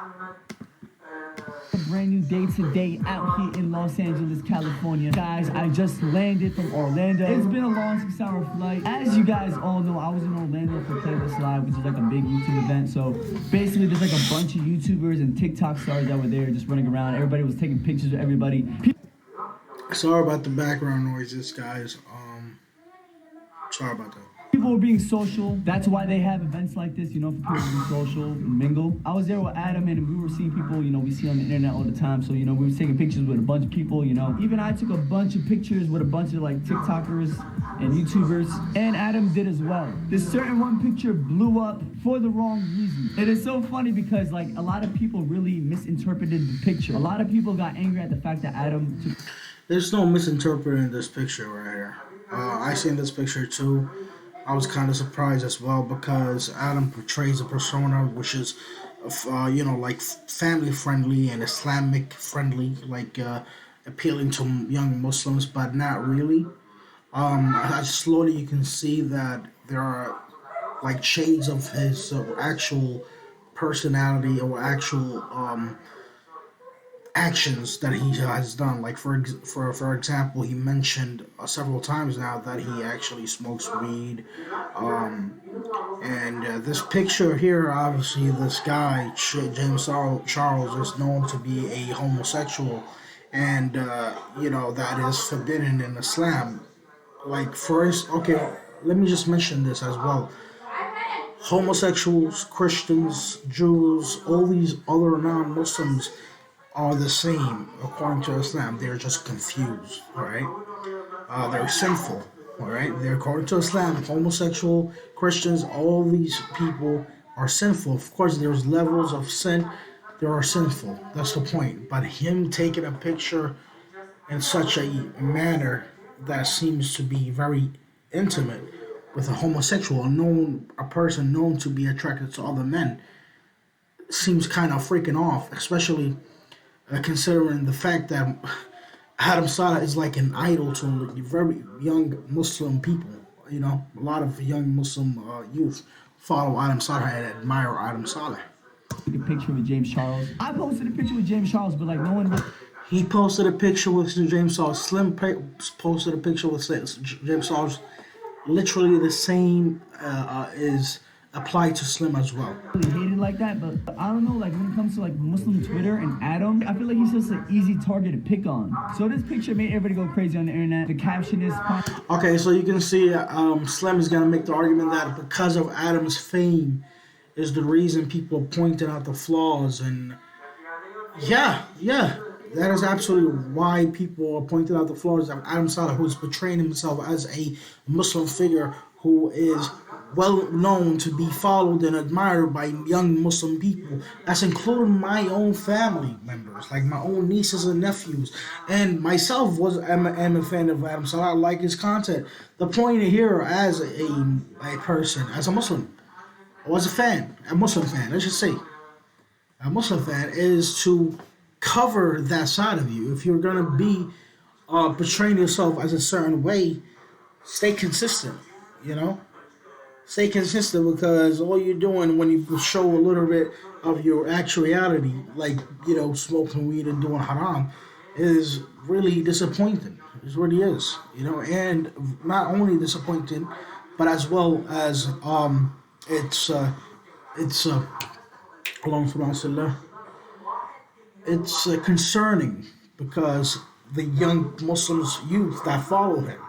A brand new day-to-day out here in Los Angeles, California. Guys, I just landed from Orlando. It's been a long 6-hour flight. As you guys all know, I was in Orlando for Playlist Live, which is like a big YouTube event. So basically, there's like a bunch of YouTubers and TikTok stars that were there just running around. Everybody was taking pictures of everybody. Sorry about the background noises, guys. Sorry about that. People were being social. That's why they have events like this, you know, for people to be social and mingle. I was there with Adam, and we were seeing people, you know, we see on the internet all the time. So, you know, we were taking pictures with a bunch of people, you know. Even I took a bunch of pictures with a bunch of, like, TikTokers and YouTubers. And Adam did as well. This certain one picture blew up for the wrong reason. It is so funny because, like, a lot of people really misinterpreted the picture. A lot of people got angry at the fact that Adam took... There's no misinterpreting this picture right here. I seen this picture too. I was kind of surprised as well because Adam portrays a persona which is, you know, like family friendly and Islamic friendly, like appealing to young Muslims, but not really. Slowly you can see that there are like shades of his actual personality or actual actions that he has done. Like for example, he mentioned several times now that he actually smokes weed, and this picture here, obviously, this guy James Charles is known to be a homosexual, and you know that is forbidden in Islam. Like first, okay, let me just mention this as well. Homosexuals, Christians, Jews, all these other non-Muslims are the same according to Islam. They're just confused, all right? They're sinful, all right? They're according to Islam, homosexual, Christians, all these people are sinful. Of course, there's levels of sin. They are sinful. That's the point. But him taking a picture in such a manner that seems to be very intimate with a homosexual, a person known to be attracted to other men, seems kind of freaking off, especially considering the fact that Adam Saleh is like an idol to very young Muslim people. You know, a lot of young Muslim youth follow Adam Saleh and admire Adam Saleh. Took a picture with James Charles. I posted a picture with James Charles, but like no one... He posted a picture with James Charles. Slim posted a picture with James Charles. Literally the same is applied to Slim as well. Really hated like that, but I don't know, like when it comes to like Muslim Twitter and Adam, I feel like he's just an easy target to pick on. So this picture made everybody go crazy on the internet. The caption is... Okay, so you can see Slim is going to make the argument that because of Adam's fame is the reason people pointed out the flaws, and yeah, that is absolutely why people are pointing out the flaws of Adam Saleh, who is portraying himself as a Muslim figure who is well known to be followed and admired by young Muslim people. That's including my own family members, like my own nieces and nephews, and myself am a fan of Adam Saleh. I like his content. The point here, as a person, as a Muslim, or as a Muslim fan, let's just say, a Muslim fan, is to cover that side of you. If you're gonna be portraying yourself as a certain way, stay consistent. You know, stay consistent, because all you're doing when you show a little bit of your actuality, like, you know, smoking weed and doing haram, is really disappointing. It really is, you know, and not only disappointing, but as well as it's concerning, because the young Muslims youth that follow him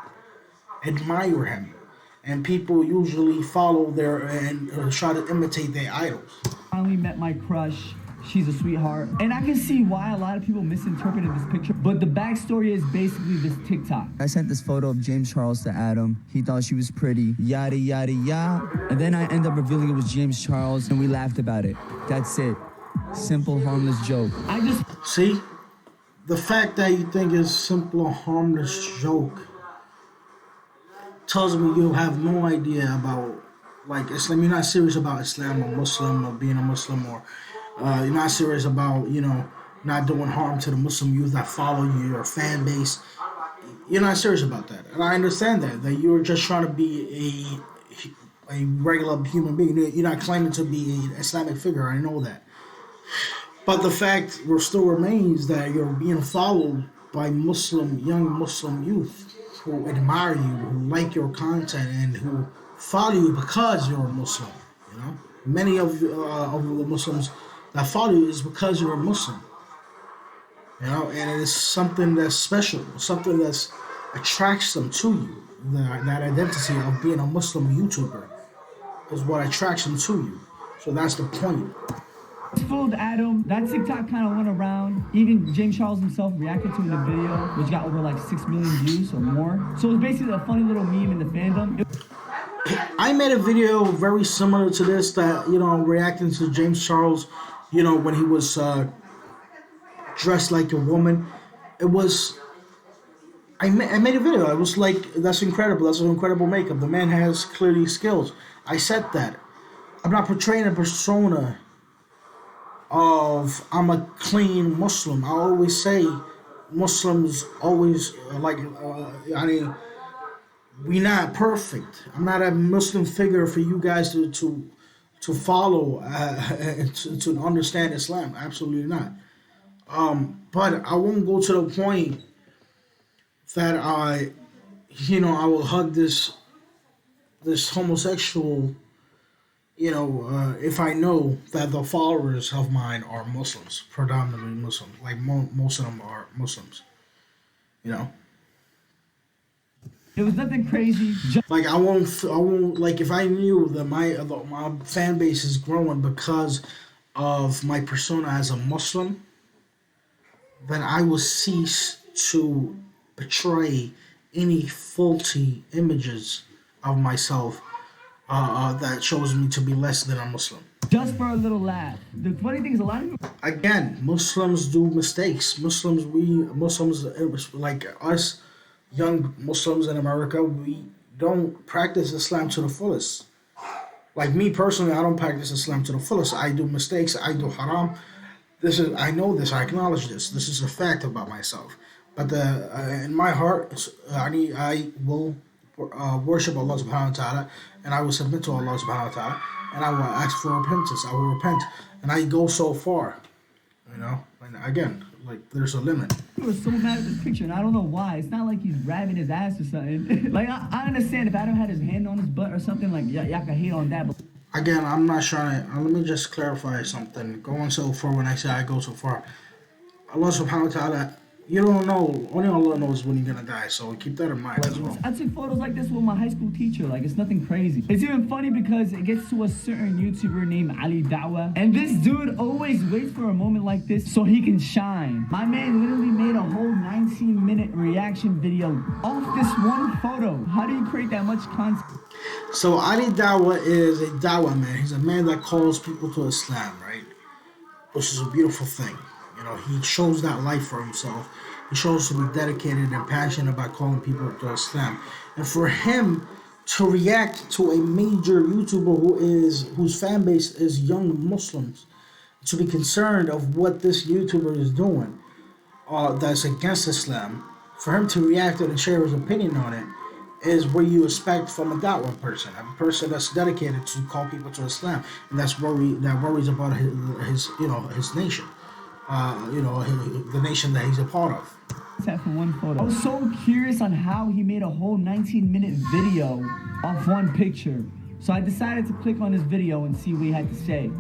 admire him, and people usually follow and try to imitate their idols. Finally met my crush. She's a sweetheart. And I can see why a lot of people misinterpreted this picture. But the backstory is basically this TikTok. I sent this photo of James Charles to Adam. He thought she was pretty. Yada, yada, yada. And then I end up revealing it was James Charles, and we laughed about it. That's it. Simple, harmless joke. See? The fact that you think it's simple, harmless joke tells me you have no idea about, like, Islam. You're not serious about Islam or Muslim or being a Muslim, or you're not serious about, you know, not doing harm to the Muslim youth that follow you, your fan base. You're not serious about that. And I understand that you're just trying to be a regular human being. You're not claiming to be an Islamic figure. I know that. But the fact still remains that you're being followed by young Muslim youth who admire you, who like your content, and who follow you because you're a Muslim. You know, many of the Muslims that follow you is because you're a Muslim. You know, and it is something that's special, something that attracts them to you. That identity of being a Muslim YouTuber is what attracts them to you. So that's the point. Fooled Adam. That TikTok kind of went around. Even James Charles himself reacted to it in a video, which got over like 6 million views or more. So it was basically a funny little meme in the fandom. I made a video very similar to this that, reacting to James Charles, when he was dressed like a woman. It was, I made a video. I was like, that's incredible. That's an incredible makeup. The man has clearly skills. I said that. I'm not portraying a persona of I'm a clean Muslim. I always say Muslims always we not perfect. I'm not a Muslim figure for you guys to follow to understand Islam. Absolutely not. But I won't go to the point that I will hug this homosexual. If I know that the followers of mine are Muslims, predominantly Muslims, like most of them are Muslims, It was nothing crazy. Like I won't like if I knew that my fan base is growing because of my persona as a Muslim, then I will cease to portray any faulty images of myself that shows me to be less than a Muslim. Just for a little laugh. The funny thing is, a lot of people. Again, Muslims do mistakes. Muslims, like us, young Muslims in America, we don't practice Islam to the fullest. Like me personally, I don't practice Islam to the fullest. I do mistakes. I do haram. I know this. I acknowledge this. This is a fact about myself. But in my heart, I will worship Allah subhanahu wa ta'ala, and I will submit to Allah subhanahu wa ta'ala, and I will ask for repentance. I will repent, and I go so far, and again, like there's a limit. He was so mad at this picture, and I don't know why. It's not like he's grabbing his ass or something. Like I understand if Adam had his hand on his butt or something, like y'all can hate on that, but again, I'm not trying to, let me just clarify something. Going so far, when I say I go so far, Allah subhanahu wa ta'ala, you don't know, only Allah knows when you're gonna die, so keep that in mind as well. I took photos like this with my high school teacher, like it's nothing crazy. It's even funny because it gets to a certain YouTuber named Ali Dawah, and this dude always waits for a moment like this so he can shine. My man literally made a whole 19-minute reaction video off this one photo. How do you create that much content? So Ali Dawah is a Dawah man. He's a man that calls people to Islam, right? Which is a beautiful thing. He shows that life for himself. He shows to be dedicated and passionate about calling people to Islam. And for him to react to a major YouTuber whose fan base is young Muslims, to be concerned of what this YouTuber is doing that's against Islam, for him to react and share his opinion on it, is what you expect from a Dawah person, a person that's dedicated to call people to Islam, and that worries about his nation. The nation that he's a part of. For one photo. I was so curious on how he made a whole 19-minute video off one picture. So I decided to click on his video and see what he had to say.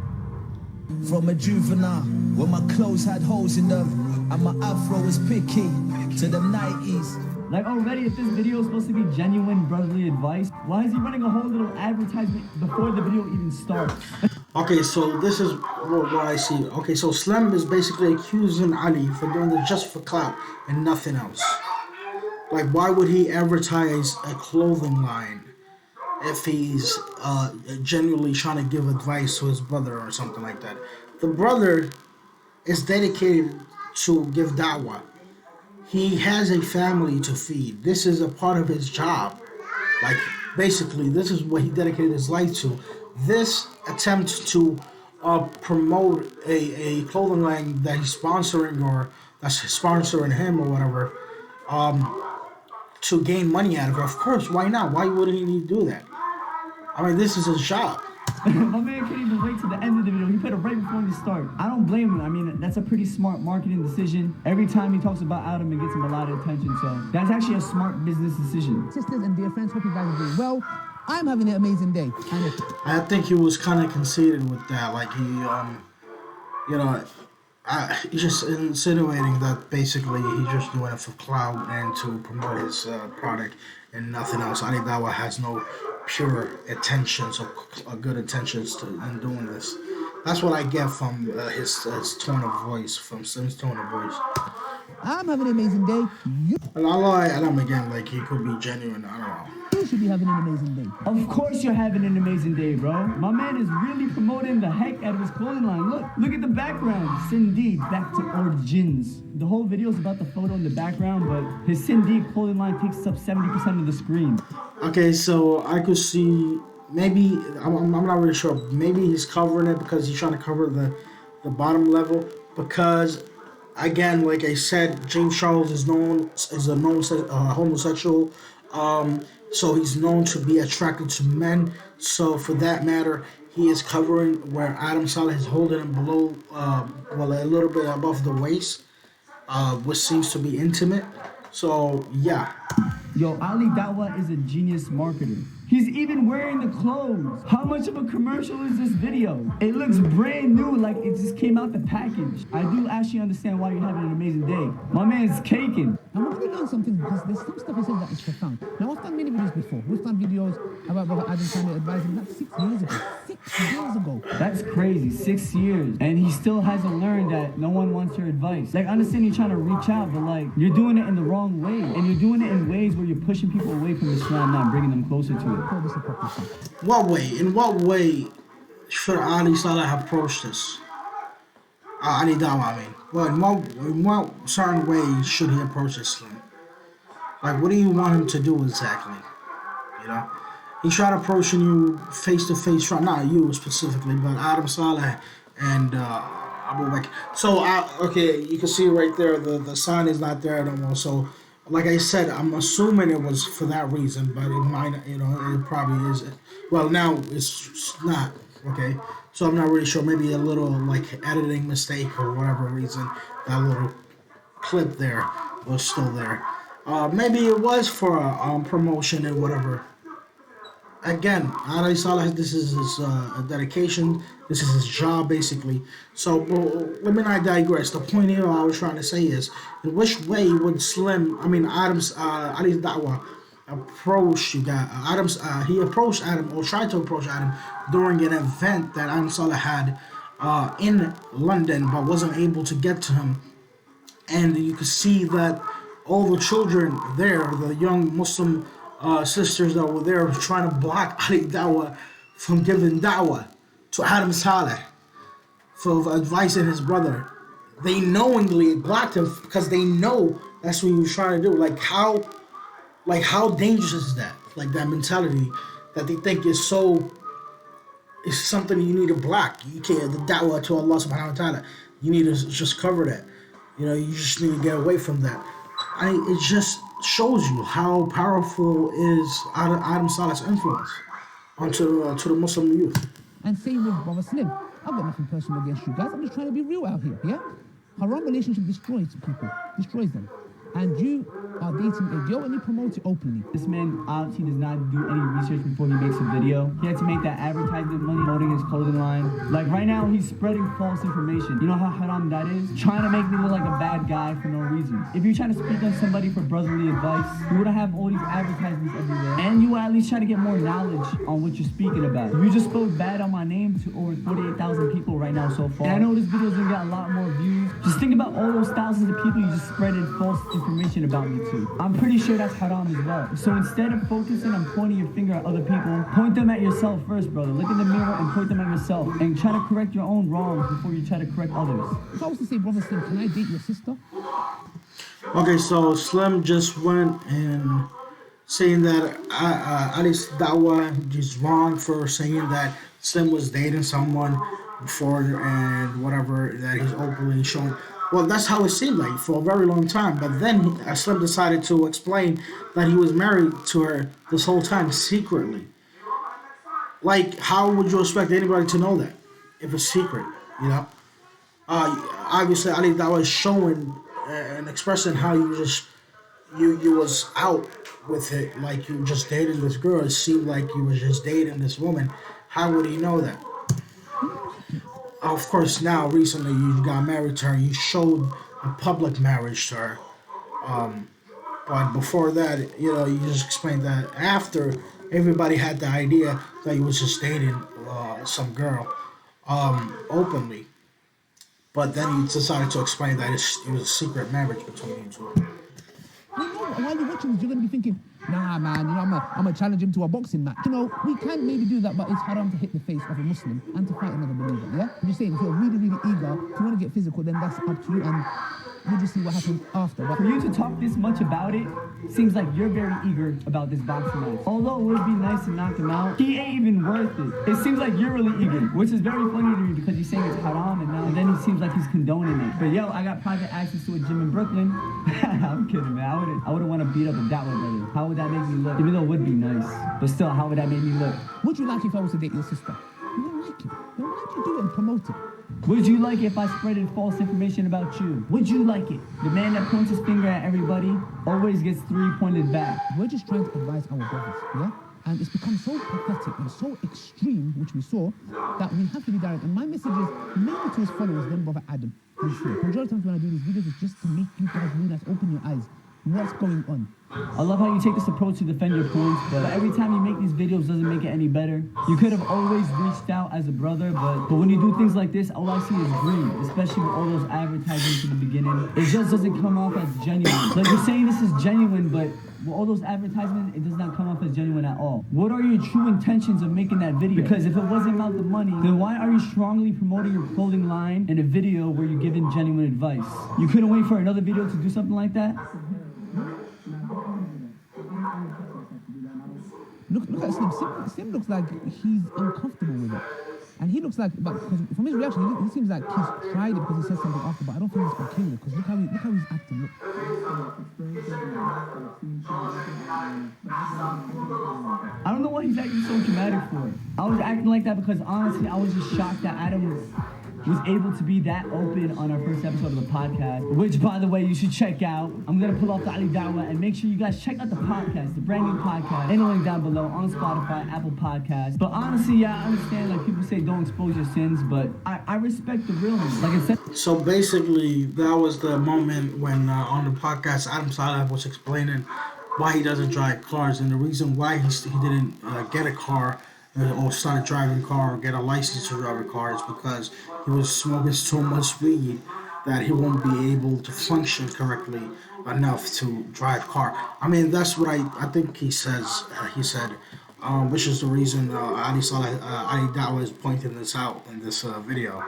From a juvenile, when my clothes had holes in them, and my afro was picky, to the 90s. Like already, if this video is supposed to be genuine brotherly advice, why is he running a whole little advertisement before the video even starts? Okay, so this is what I see. Okay, so Slim is basically accusing Ali for doing this just for clout and nothing else. Like, why would he advertise a clothing line if he's genuinely trying to give advice to his brother or something like that? The brother is dedicated to give da'wah. He has a family to feed. This is a part of his job. Like, basically, this is what he dedicated his life to. This attempt to promote a clothing line that he's sponsoring or that's sponsoring him or whatever, to gain money out of it. Of course, why not? Why wouldn't he do that? I mean, this is his job. My man couldn't even wait to the end of the video. He put it right before the start. I don't blame him. I mean, that's a pretty smart marketing decision. Every time he talks about Adam, it gets him a lot of attention. So that's actually a smart business decision. Sisters and dear friends, hope you guys are doing well. I'm having an amazing day. And I think he was kind of conceited with that. Like he, you know, he's just insinuating that basically he's just doing it for clout and to promote his product and nothing else. Ali Dawah has no pure intentions or good intentions in doing this. That's what I get from his tone of voice, from Sim's tone of voice. I'm having an amazing day. And I lie at him again, like he could be genuine. I don't know. You should be having an amazing day. Of course you're having an amazing day, bro. My man is really promoting the heck out of his clothing line. Look at the background. Cindy, back to origins. The whole video is about the photo in the background, but his Cindy clothing line takes up 70% of the screen. Okay, so I could see maybe I'm not really sure. Maybe he's covering it because he's trying to cover the bottom level. Because again, like I said, James Charles is a known homosexual. So he's known to be attracted to men. So for that matter, he is covering where Adam Saleh is holding him below, well, a little bit above the waist, which seems to be intimate. So yeah. Yo, Ali Dawah is a genius marketer. He's even wearing the clothes. How much of a commercial is this video? It looks brand new, like it just came out the package. I do actually understand why you're having an amazing day. My man's caking. I want to learn something because there's some stuff he says that is profound. Now, I've done many videos before. We've done videos about Brother Adam trying to advise him. That's 6 years ago. 6 years ago. That's crazy. 6 years. And he still hasn't learned that no one wants your advice. Like, I understand you're trying to reach out, but like, you're doing it in the wrong way. And you're doing it in ways where you're pushing people away from Islam, not bringing them closer to it. What way? In what way should Ali Saleh approach this? Ali Dawah, I mean. Well, in what certain way should he approach Islam? Like, what do you want him to do exactly? You know? He tried approaching you face to face, not you specifically, but Adam Saleh and Abu Bakr. So, okay, you can see right there, the sign is not there no more. So, like I said, I'm assuming it was for that reason, but it might, it probably is. Well, now it's not, okay? So I'm not really sure. Maybe a little, like, editing mistake or whatever reason, that little clip there was still there. Maybe it was for promotion and whatever. Again, Ali Saleh, this is his dedication. This is his job, basically. So, let me not digress. The point here I was trying to say is, in which way would Ali Dawah approach you guys? He approached Adam, or tried to approach Adam, during an event that Adam Saleh had in London, but wasn't able to get to him. And you could see that all the children there, the young Muslim sisters that were there, trying to block Ali Dawah from giving dawah to Adam Saleh for advising his brother. They knowingly blocked him because they know that's what he was trying to do. Like how dangerous is that? Like that mentality that they think is something you need to block. You can't, the dawah to Allah subhanahu wa ta'ala. You need to just cover that. You just need to get away from that. It just shows you how powerful is Adam Saleh's influence onto the Muslim youth. And same with Brother Slim. I've got nothing personal against you guys. I'm just trying to be real out here, yeah? Haram relationship destroys people, destroys them. And you are dating a girl and you promote it openly. This man obviously does not do any research before he makes a video. He had to make that advertisement money promoting his clothing line. Like right now, he's spreading false information. You know how haram that is? Trying to make me look like a bad guy for no reason. If you're trying to speak on somebody for brotherly advice, you wouldn't have all these advertisements everywhere. And you would at least try to get more knowledge on what you're speaking about. You just spoke bad on my name to over 48,000 people right now so far. And I know this video's gonna get a lot more views. Just think about all those thousands of people you just spreading false information about me to. I'm pretty sure that's haram as well. So instead of focusing on pointing your finger at other people, point them at yourself first, brother. Look in the mirror and point them at yourself. And try to correct your own wrongs before you try to correct others. If I was to say, Brother Slim, can I date your sister? Okay, so Slim just went and saying that Ali Dawah is wrong for saying that Slim was dating someone before and whatever, that he's openly showing. Well, that's how it seemed like for a very long time. But then Slim decided to explain that he was married to her this whole time secretly. Like, how would you expect anybody to know that if it's secret? You know, obviously Ali Dawah is showing and expressing how you was out with it, like you just dated this girl. It seemed like you was just dating this woman. How would he know that? Of course, now recently you got married to her. You showed a public marriage to her. But before that, you just explained that after everybody had the idea that you was just dating some girl openly. But then you decided to explain that it was a secret marriage between you two. You know, while you're watching this, you're going to be thinking, nah, man, I'm gonna challenge him to a boxing match. We can maybe do that, but it's haram to hit the face of a Muslim and to fight another believer, yeah? I'm just saying, if you're really, really eager to want to get physical, then that's up to you, and we'll just see what happens after. But For you to talk this much about it, seems like you're very eager about this boxing match. Although it would be nice to knock him out, he ain't even worth it. It seems like you're really eager, which is very funny to me because you're saying it's haram and then he seems like he's condoning it. But yo, I got private access to a gym in Brooklyn. I'm kidding, man. I wouldn't want to beat up a Dawah brother. How would that make me look? Even though it would be nice, but still, how would that make me look? would you like if I was to date your sister? You wouldn't like it. Then why'd you do it and promote it? Would you like it if I spreaded false information about you? Would you like it? The man that points his finger at everybody always gets 3 pointed back. We're just trying to advise our brothers, yeah? And it's become so pathetic and so extreme, which we saw, that we have to be direct. And my message is mainly to his followers, then Brother Adam. And Saleh. Majority of times when I do these videos, it's just to make you guys realize, open your eyes. What's going on? I love how you take this approach to defend your points, but every time you make these videos doesn't make it any better. You could have always reached out as a brother, but when you do things like this, all I see is greed, especially with all those advertisements in the beginning. It just doesn't come off as genuine. Like you're saying this is genuine, but with all those advertisements, it does not come off as genuine at all. What are your true intentions of making that video? Because if it wasn't about the money, then why are you strongly promoting your clothing line in a video where you're giving genuine advice? You couldn't wait for another video to do something like that? Look at Slim. Slim looks like he's uncomfortable with it. And he looks like, but from his reaction, he seems like he's tried it because he said something after, but I don't think he's okay with it, because look how he's acting, look. I don't know why he's acting so dramatic for. I was acting like that because honestly, I was just shocked that Adam was able to be that open on our first episode of the podcast, which, by the way, you should check out. I'm going to pull off the Ali Dawah, and make sure you guys check out the podcast, the brand new podcast, in the link down below on Spotify, Apple Podcasts. But honestly, yeah, I understand, like, people say don't expose your sins, but I respect the realness. Like I said. So basically, that was the moment when on the podcast, Adam Saleh was explaining why he doesn't drive cars, and the reason why he didn't get a car or start driving a car or get a license to drive a car is because he was smoking so much weed that he won't be able to function correctly enough to drive a car. I mean, that's what I think he says. He said, which is the reason Ali Dawah is pointing this out in this video,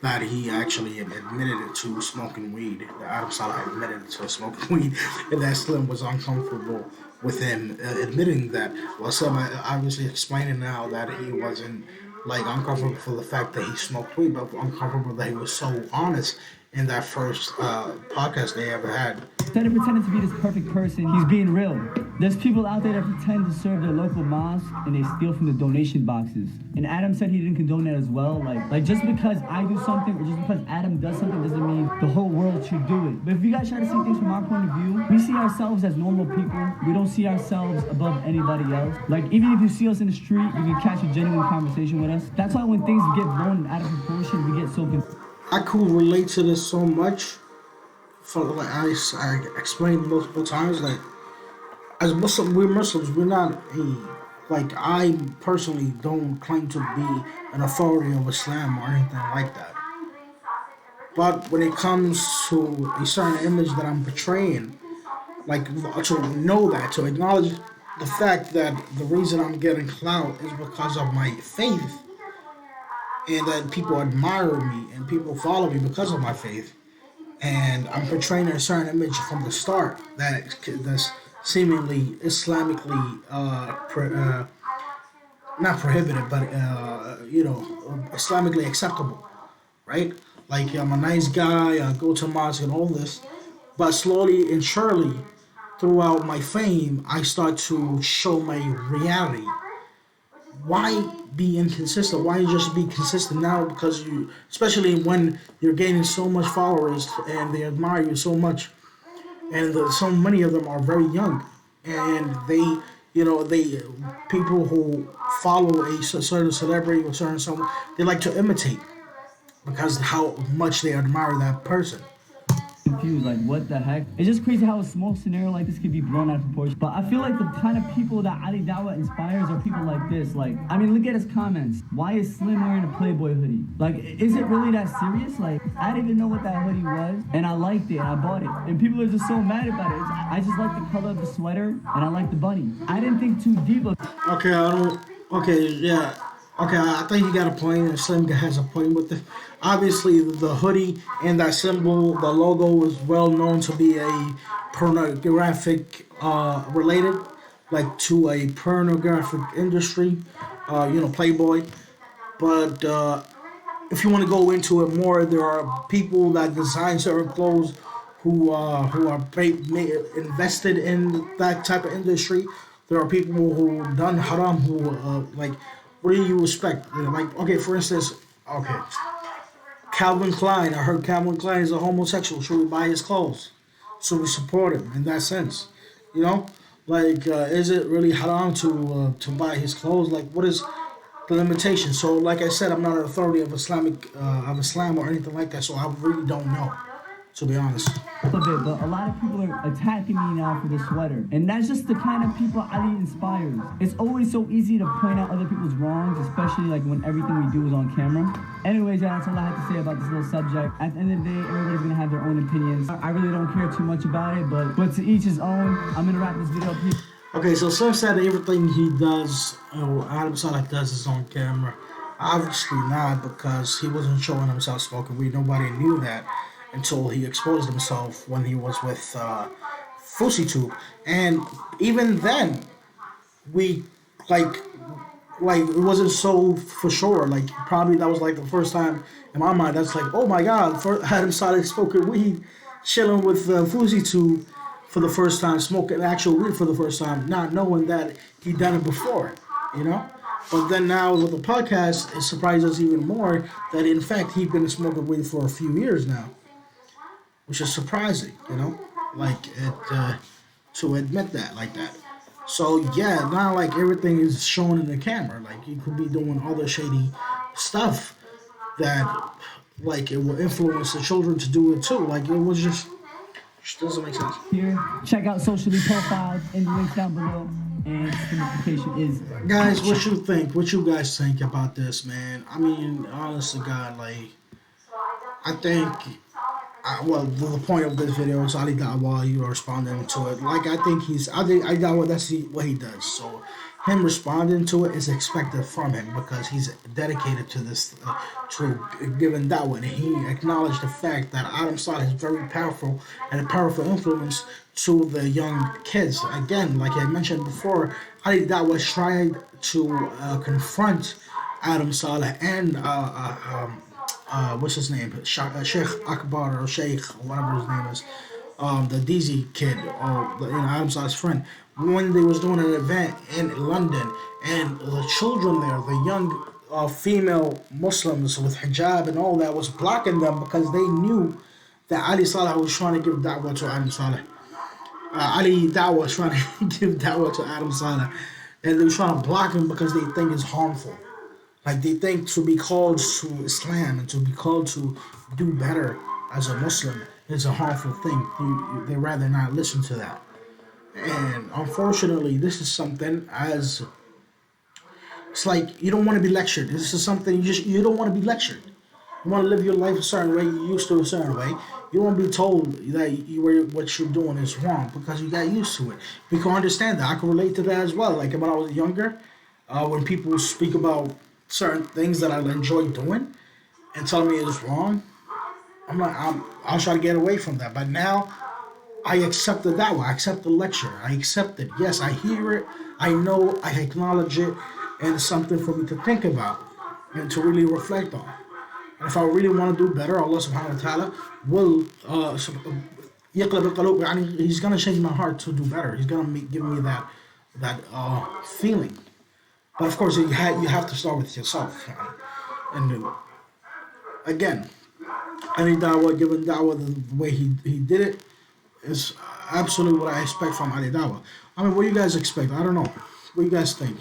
that he actually admitted it to smoking weed. Adam Saleh admitted to smoking weed, and that Slim was uncomfortable with him admitting that. Well, Slim obviously explaining now that he wasn't like uncomfortable for the fact that he smoked weed, but uncomfortable that he was so honest in that first podcast they ever had. Instead of pretending to be this perfect person, he's being real. There's people out there that pretend to serve their local mosque and they steal from the donation boxes. And Adam said he didn't condone that as well. Like just because I do something or just because Adam does something doesn't mean the whole world should do it. But if you guys try to see things from our point of view, we see ourselves as normal people. We don't see ourselves above anybody else. Like even if you see us in the street, you can catch a genuine conversation with us. That's why when things get blown out of proportion, we get so confused. I could relate to this so much. For like I explained multiple times, like as we're Muslims, we're not like I personally don't claim to be an authority of Islam or anything like that. But when it comes to a certain image that I'm portraying, like to know that, to acknowledge the fact that the reason I'm getting clout is because of my faith, and that people admire me and people follow me because of my faith. And I'm portraying a certain image from the start that's seemingly Islamically not prohibited, but Islamically acceptable, right? Like I'm a nice guy, I go to mosque and all this, but slowly and surely, throughout my fame, I start to show my reality. why be inconsistent? Why just be consistent now? Because you, especially when you're gaining so much followers and they admire you so much, and so many of them are very young, and they people who follow a certain celebrity or certain someone, they like to imitate because how much they admire that person. Confused, like what the heck? It's just crazy how a small scenario like this could be blown out of proportion. But I feel like the kind of people that Ali Dawah inspires are people like this. Like, I mean, look at his comments. Why is Slim wearing a Playboy hoodie? Like, is it really that serious? Like, I didn't even know what that hoodie was, and I liked it, and I bought it. And people are just so mad about it. I just like the color of the sweater, and I like the bunny. I didn't think too deep of. Okay, I don't. Okay, yeah. Okay, I think you got a point, and Slim has a point with it. Obviously, the hoodie and that symbol, the logo, is well known to be a pornographic related, like to a pornographic industry, Playboy. But if you want to go into it more, there are people that design certain clothes who are invested in that type of industry. There are people who done haram who like. What do you expect? Like, okay, for instance, okay, Calvin Klein. I heard Calvin Klein is a homosexual. Should we buy his clothes? So we support him in that sense, you know. Like, is it really haram to buy his clothes? Like, what is the limitation? So, like I said, I'm not an authority of Islam or anything like that. So I really don't know, to be honest. Bit, but a lot of people are attacking me now for the sweater, and that's just the kind of people Ali inspires. It's always so easy to point out other people's wrongs, especially like when everything we do is on camera. Anyways, yeah, that's all I have to say about this little subject. At the end of the day, everybody's gonna have their own opinions. I really don't care too much about it, but to each his own. I'm gonna wrap this video up here. Okay, so Slim said everything he does, Adam Saleh does is on camera. Obviously not, because he wasn't showing himself smoking weed. Nobody knew that until he exposed himself when he was with FouseyTube. And even then, we like it wasn't so for sure. Like, probably that was like the first time in my mind. That's like, oh my God, Adam Saleh smoking weed, chilling with FouseyTube for the first time, smoking actual weed for the first time, not knowing that he'd done it before, you know. But then now with the podcast, it surprises us even more that in fact he'd been smoking weed for a few years now, which is surprising, you know, like to admit that like that. So yeah, now like everything is shown in the camera. Like, he could be doing other shady stuff that like it will influence the children to do it too. Like, it was just doesn't make sense. Here, check out socially profiled in the links down below, and the notification is. Guys, what you think? What you guys think about this, man? I mean, honest to God, like, I think. Well, the point of this video is Ali Dawah, you are responding to it. Like, I think Ali Dawah, that's what he does. So, him responding to it is expected from him because he's dedicated to this, to giving dawah. And he acknowledged the fact that Adam Saleh is very powerful and a powerful influence to the young kids. Again, like I mentioned before, Ali Dawah tried to confront Adam Saleh and what's his name? Sheikh Akbar or Sheikh, whatever his name is, the DZ kid, or Adam Saleh's friend, when they was doing an event in London, and the children there, the young female Muslims with hijab and all that, was blocking them because they knew that Ali Saleh was trying to give da'wah to Adam Saleh. Ali Dawah was trying to give da'wah to Adam Saleh, and they were trying to block him because they think it's harmful. Like, they think to be called to Islam and to be called to do better as a Muslim is a harmful thing. They rather not listen to that. And unfortunately, this is something it's like you don't want to be lectured. This is something you don't want to be lectured. You want to live your life a certain way, you used to a certain way. You don't want to be told that what you're doing is wrong because you got used to it. We can understand that. I can relate to that as well. Like, when I was younger, when people speak about certain things that I enjoy doing and telling me it's wrong, I'll try to get away from that. But now I accept it that way. I accept the lecture. I accept it. Yes, I hear it. I know. I acknowledge it, and it's something for me to think about and to really reflect on. And if I really want to do better, Allah Subhanahu wa Taala will يقلب القلوب. He's gonna change my heart to do better. He's gonna give me that feeling. But of course, you have to start with yourself. And again, Ali Dawah, given Dawah the way he did it, is absolutely what I expect from Ali Dawah. I mean, what do you guys expect? I don't know. What do you guys think?